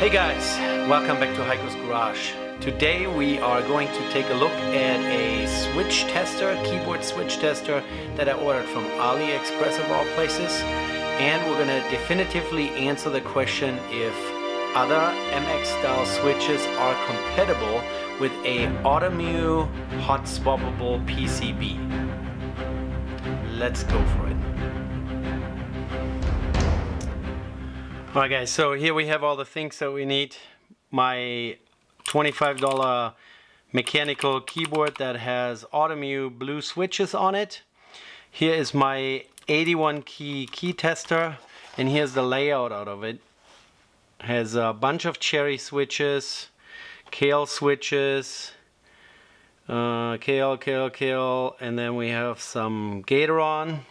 Hey guys, welcome back to Heiko's Garage. Today we are going to take a look at a switch tester, keyboard switch tester that I ordered from Aliexpress of all places. And we're going to definitively answer the question if other MX style switches are compatible with a Outemu hot swappable PCB. Let's go for it. Alright guys, so here we have all the things that we need. My $25 mechanical keyboard that has Outemu blue switches on it. Here is my 81 key tester, and here's the layout out of it. It has a bunch of cherry switches, kale switches, kale, and then we have some Gatoron.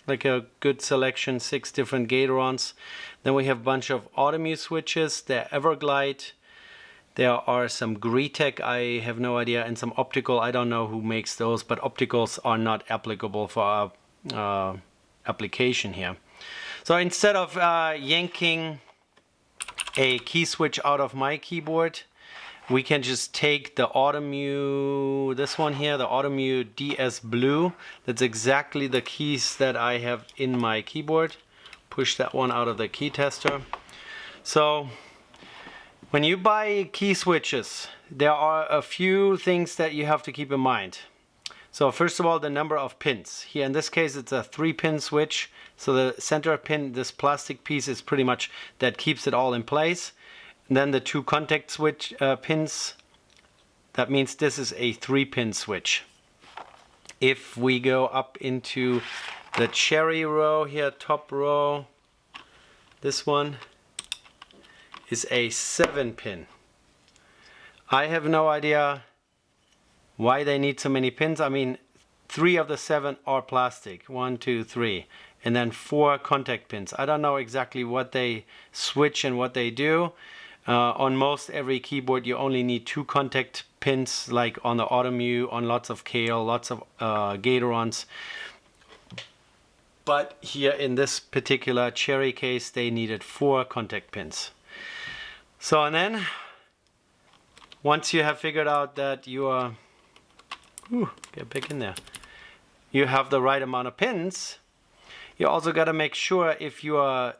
Like a good selection, 6 different Gatorons. Then we have a bunch of Outemu switches, they're Everglide. There are some Greetech, I have no idea, and some optical, I don't know who makes those, but opticals are not applicable for our application here. So instead of yanking a key switch out of my keyboard, we can just take the Outemu, this one here, the Outemu DS Blue. That's exactly the keys that I have in my keyboard. Push that one out of the key tester. So when you buy key switches, there are a few things that you have to keep in mind. So first of all, the number of pins. Here in this case it's a 3-pin switch. So the center pin, this plastic piece, is pretty much that keeps it all in place. And then the 2 contact switch pins, that means this is a 3-pin switch. If we go up into the cherry row here, top row, this one is a 7-pin. I have no idea why they need so many pins. I mean, 3 of the 7 are plastic, 1, 2, 3, and then 4 contact pins. I don't know exactly what they switch and what they do. On most every keyboard you only need 2 contact pins, like on the Outemu, on lots of Kale, lots of Gatorons. But here in this particular cherry case they needed 4 contact pins. So and then once you have figured out that you are, get back in there, you have the right amount of pins, you also got to make sure if you are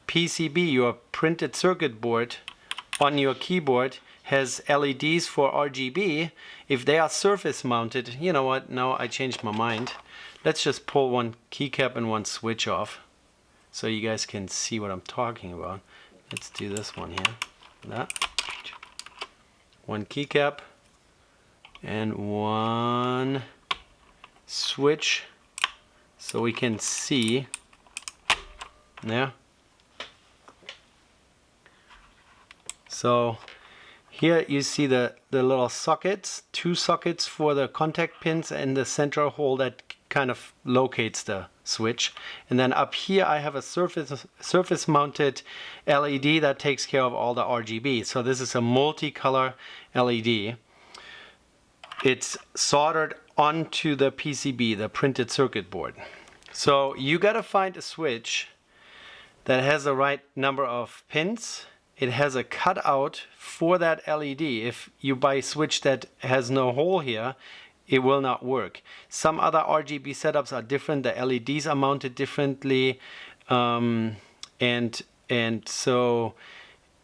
PCB, your printed circuit board on your keyboard has LEDs for RGB. If they are surface mounted, you know what, now I changed my mind. Let's just pull one keycap and one switch off so you guys can see what I'm talking about. Let's do this one here. That. One keycap and one switch so we can see. There. So here you see the little sockets, 2 sockets for the contact pins and the central hole that kind of locates the switch. And then up here I have a surface mounted LED that takes care of all the RGB. So this is a multicolor LED. It's soldered onto the PCB, the printed circuit board. So you gotta find a switch that has the right number of pins. It has a cutout for that LED. If you buy a switch that has no hole here, it will not work. Some other RGB setups are different. The LEDs are mounted differently, and so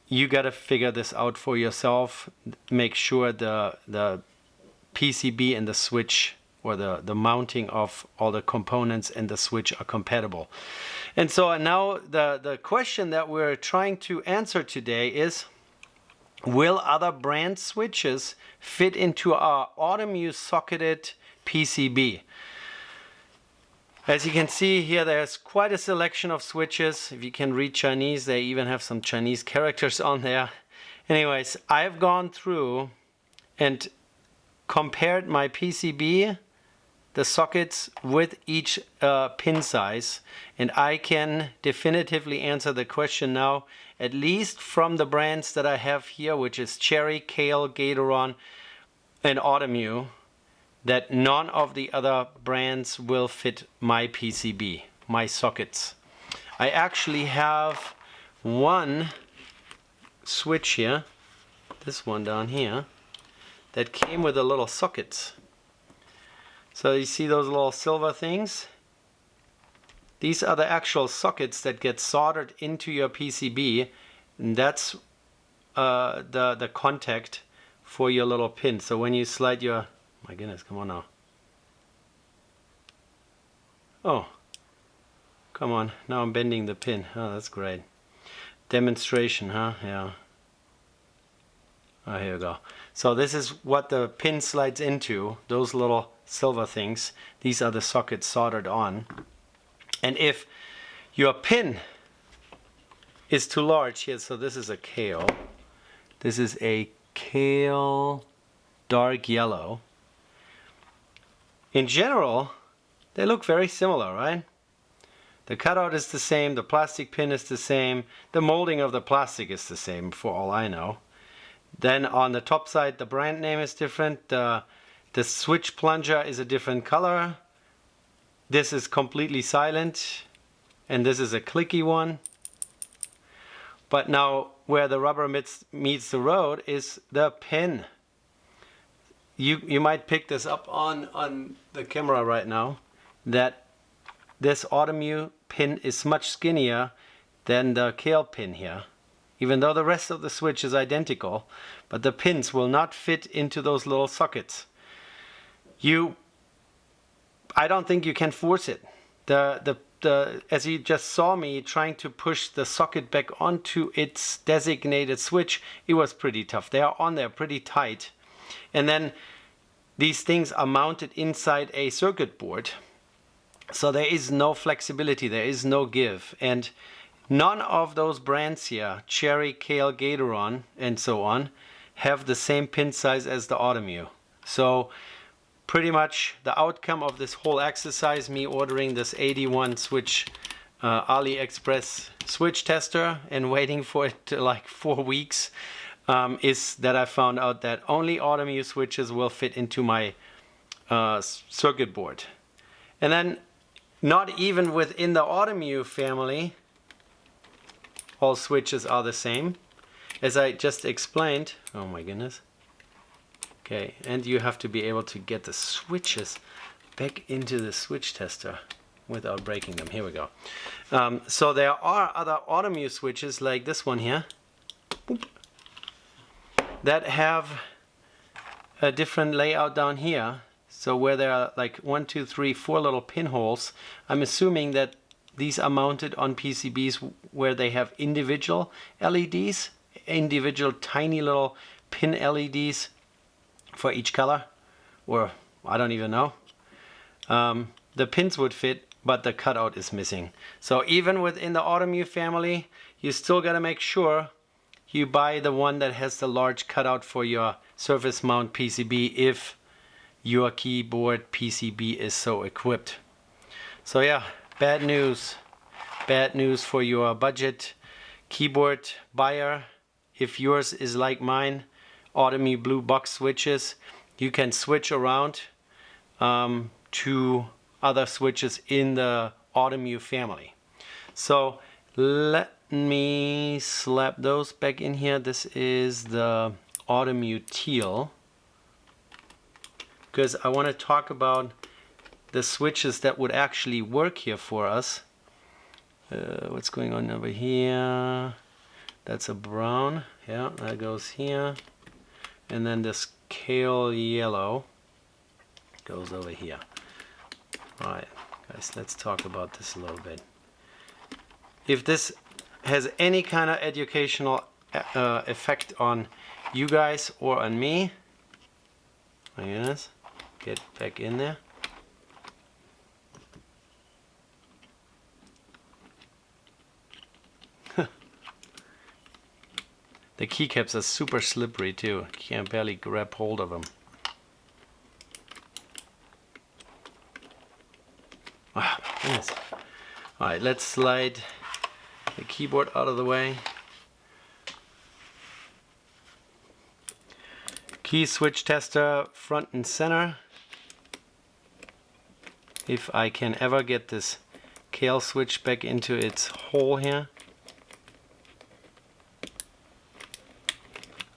you got to figure this out for yourself. Make sure the PCB and the switch, or the mounting of all the components and the switch, are compatible. And so now the question that we're trying to answer today is, will other brand switches fit into our Outemu socketed PCB? As you can see here, there's quite a selection of switches. If you can read Chinese, they even have some Chinese characters on there. Anyways, I've gone through and compared my PCB, the sockets, with each pin size, and I can definitively answer the question now, at least from the brands that I have here, which is Cherry, Kale, Gatoron, and Outemu, that none of the other brands will fit my PCB, my sockets. I actually have one switch here, this one down here, that came with the little sockets. So you see those little silver things? These are the actual sockets that get soldered into your PCB, and that's the contact for your little pin. So when you slide your, my goodness, come on now. Oh, come on, now I'm bending the pin. Oh, that's great. Demonstration, huh? Yeah. Oh, here we go. So this is what the pin slides into, those little silver things. These are the sockets soldered on. And if your pin is too large here, so this is a kale. This is a kale dark yellow. In general, they look very similar, right? The cutout is the same, the plastic pin is the same, the molding of the plastic is the same for all I know. Then on the top side the brand name is different, the switch plunger is a different color. This is completely silent and this is a clicky one. But now where the rubber meets the road is the pin. You might pick this up on the camera right now, that this Outemu pin is much skinnier than the kale pin here. Even though the rest of the switch is identical, but the pins will not fit into those little sockets. I don't think you can force it. As you just saw me trying to push the socket back onto its designated switch, it was pretty tough. They are on there pretty tight. And then these things are mounted inside a circuit board. So there is no flexibility, there is no give. And none of those brands here, Cherry, Kale, Gatoron, and so on, have the same pin size as the Outemu. So pretty much the outcome of this whole exercise, me ordering this 81 switch Aliexpress switch tester and waiting for it to like 4 weeks, is that I found out that only Outemu switches will fit into my circuit board. And then not even within the Outemu family all switches are the same, as I just explained. Oh my goodness. Okay, and you have to be able to get the switches back into the switch tester without breaking them. Here we go. So there are other Outemu switches like this one here. Boop, that have a different layout down here. So where there are like 1, 2, 3, 4 little pinholes, I'm assuming that these are mounted on PCBs where they have individual LEDs, individual tiny little pin LEDs for each color, or I don't even know. The pins would fit, but the cutout is missing. So even within the Outemu family, you still gotta make sure you buy the one that has the large cutout for your surface mount PCB if your keyboard PCB is so equipped. So yeah, bad news for your budget keyboard buyer. If yours is like mine, Outemu blue box switches, you can switch around to other switches in the Outemu family. So let me slap those back in here. This is the Outemu teal, because I want to talk about the switches that would actually work here for us. What's going on over here? That's a brown. Yeah, that goes here. And then this kale yellow goes over here. Alright, guys, let's talk about this a little bit. If this has any kind of educational effect on you guys or on me, my goodness, get back in there. The keycaps are super slippery too. You can barely grab hold of them. Wow, goodness. Alright, let's slide the keyboard out of the way. Key switch tester front and center. If I can ever get this kale switch back into its hole here.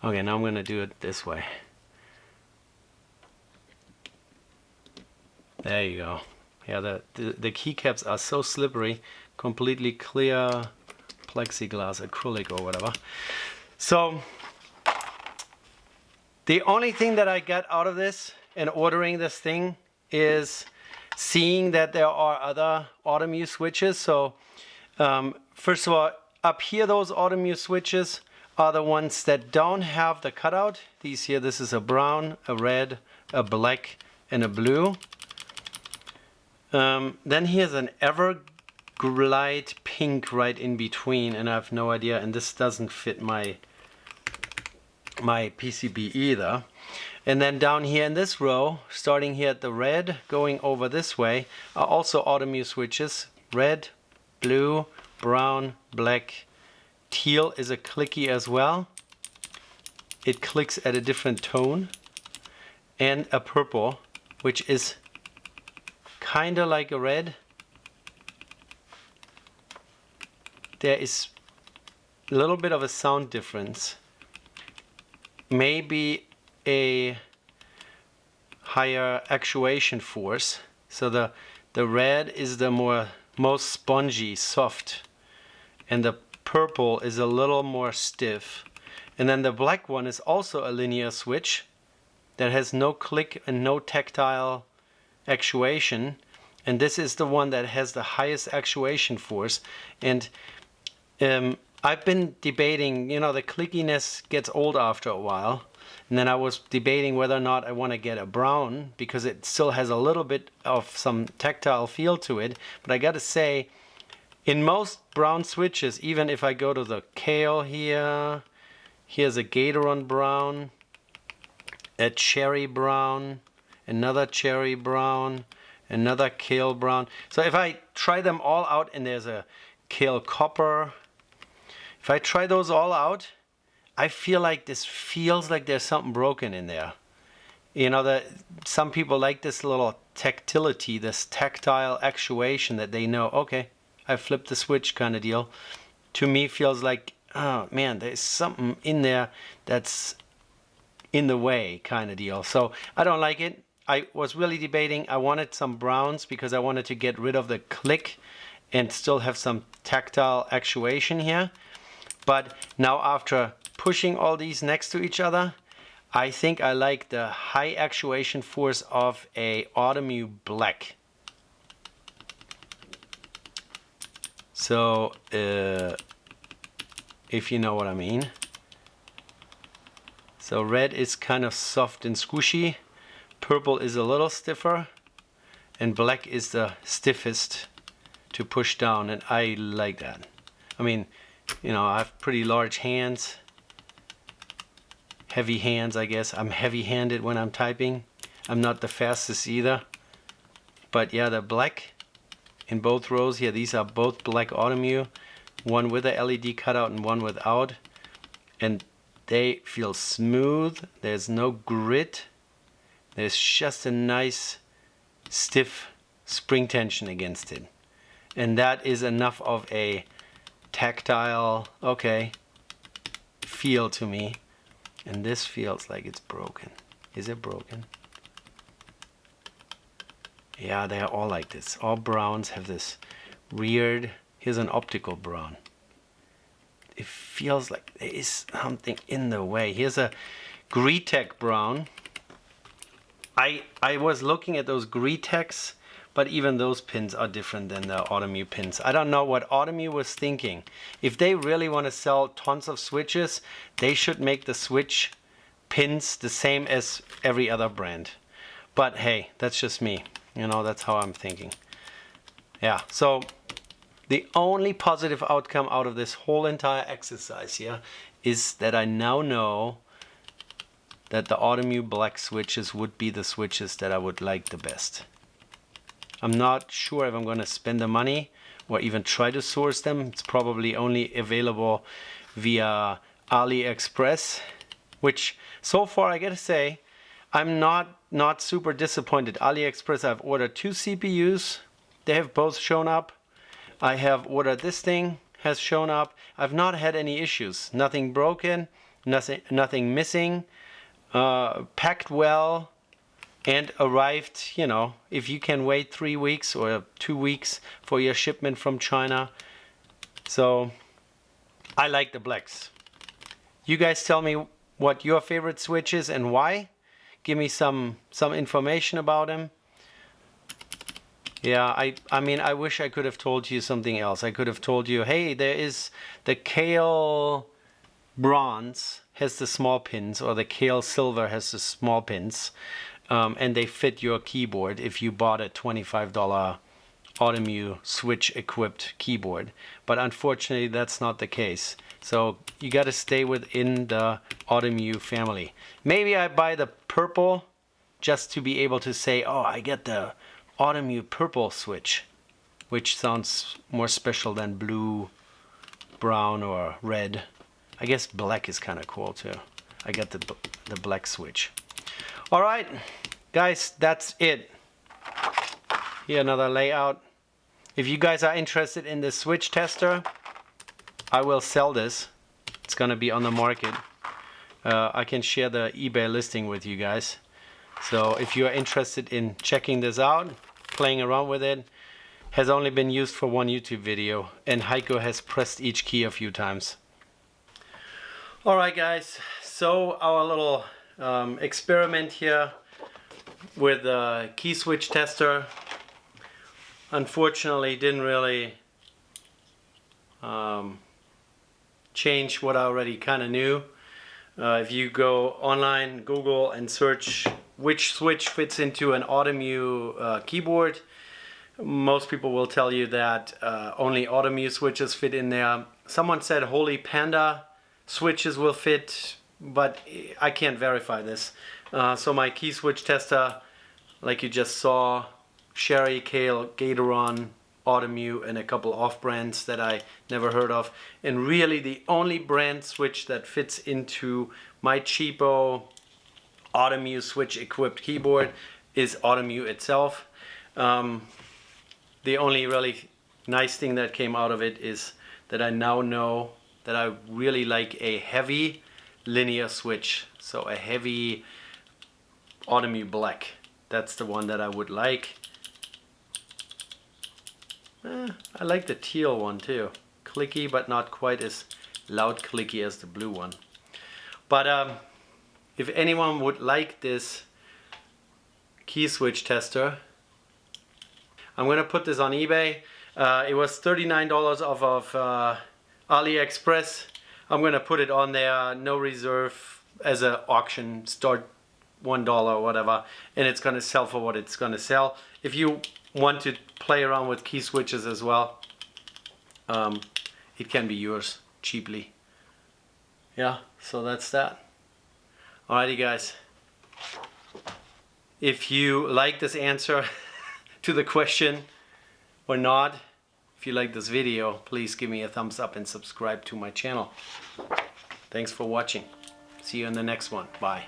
Okay, now I'm gonna do it this way. There you go. Yeah, the keycaps are so slippery, completely clear plexiglass, acrylic or whatever. So the only thing that I got out of this and ordering this thing is seeing that there are other Outemu switches. So first of all, up here, those Outemu switches are the ones that don't have the cutout. These here, this is a brown, a red, a black, and a blue. Then here's an Everglide pink right in between, and I have no idea, and this doesn't fit my PCB either. And then down here in this row, starting here at the red, going over this way, are also Outemu switches. Red, blue, brown, black. Teal is a clicky as well. It clicks at a different tone. And a purple, which is kind of like a red. There is a little bit of a sound difference. Maybe a higher actuation force. So the red is the most spongy, soft, and the purple is a little more stiff. And then the black one is also a linear switch that has no click and no tactile actuation, and this is the one that has the highest actuation force. And I've been debating, you know, the clickiness gets old after a while, and then I was debating whether or not I want to get a brown because it still has a little bit of some tactile feel to it. But I gotta say, in most brown switches, even if I go to the kale here, here's a Gatoron brown, a cherry brown, another cherry brown, another kale brown. So if I try them all out, and there's a kale copper, if I try those all out, I feel like this feels like there's something broken in there. You know, some people like this little tactility, this tactile actuation that they know, okay, I flipped the switch kind of deal. To me feels like, oh man, there's something in there that's in the way kind of deal. So I don't like it. I was really debating. I wanted some browns because I wanted to get rid of the click and still have some tactile actuation here. But now after pushing all these next to each other, I think I like the high actuation force of a Outemu black. So if you know what I mean. So red is kind of soft and squishy, purple is a little stiffer, and black is the stiffest to push down, and I like that. I mean, you know, I have pretty large hands, heavy hands, I guess. I'm heavy-handed when I'm typing. I'm not the fastest either. But yeah, the black in both rows here, these are both black Outemu, one with a LED cutout and one without. And they feel smooth, there's no grit, there's just a nice stiff spring tension against it. And that is enough of a tactile, okay, feel to me. And this feels like it's broken. Is it broken? Yeah, they're all like this. All browns have this weird, here's an optical brown. It feels like there is something in the way. Here's a Greetech brown. I was looking at those Greetechs, but even those pins are different than the Outemu pins. I don't know what Outemu was thinking. If they really want to sell tons of switches, they should make the switch pins the same as every other brand. But hey, that's just me. You know, that's how I'm thinking. Yeah, so the only positive outcome out of this whole entire exercise here is that I now know that the Outemu black switches would be the switches that I would like the best. I'm not sure if I'm going to spend the money or even try to source them. It's probably only available via Aliexpress, which so far I gotta say, I'm not super disappointed. Aliexpress, I've ordered 2 CPUs. They have both shown up. I have ordered this thing, has shown up. I've not had any issues. Nothing broken. nothing missing, packed well, and arrived, you know, if you can wait 3 weeks or 2 weeks for your shipment from China. So I like the blacks. You guys tell me what your favorite switch is and why. Give me some information about them. Yeah, I mean, I wish I could have told you something else. I could have told you, hey, there is the Kale Bronze has the small pins, or the Kale Silver has the small pins, and they fit your keyboard if you bought a $25 Outemu switch equipped keyboard. But unfortunately, that's not the case. So you got to stay within the Outemu family. Maybe I buy the purple just to be able to say, oh, I get the Outemu purple switch, which sounds more special than blue, brown, or red. I guess black is kind of cool too. I got the black switch. All right, guys, that's it. Here another layout. If you guys are interested in the switch tester, I will sell this. It's gonna be on the market. I can share the eBay listing with you guys. So if you are interested in checking this out, playing around with it, has only been used for one YouTube video, and Heiko has pressed each key a few times. Alright guys, so our little experiment here with the key switch tester unfortunately didn't really change what I already kind of knew. If you go online, Google, and search which switch fits into an Outemu keyboard, most people will tell you that only Outemu switches fit in there. Someone said Holy Panda switches will fit, but I can't verify this. So my key switch tester, like you just saw, Sherry, Kale, Gatoron, Outemu, and a couple off brands that I never heard of. And really the only brand switch that fits into my cheapo Outemu switch equipped keyboard is Outemu itself. The only really nice thing that came out of it is that I now know that I really like a heavy linear switch. So a heavy Outemu black. That's the one that I would like. I like the teal one too. Clicky, but not quite as loud clicky as the blue one. But if anyone would like this key switch tester, I'm gonna put this on eBay. It was $39 off of Aliexpress. I'm gonna put it on there, no reserve, as an auction, start $1 or whatever, and it's gonna sell for what it's gonna sell. If you want to play around with key switches as well, it can be yours cheaply. Yeah, so that's that. Alrighty guys, if you like this answer to the question or not, if you like this video, please give me a thumbs up and subscribe to my channel. Thanks for watching. See you in the next one. Bye.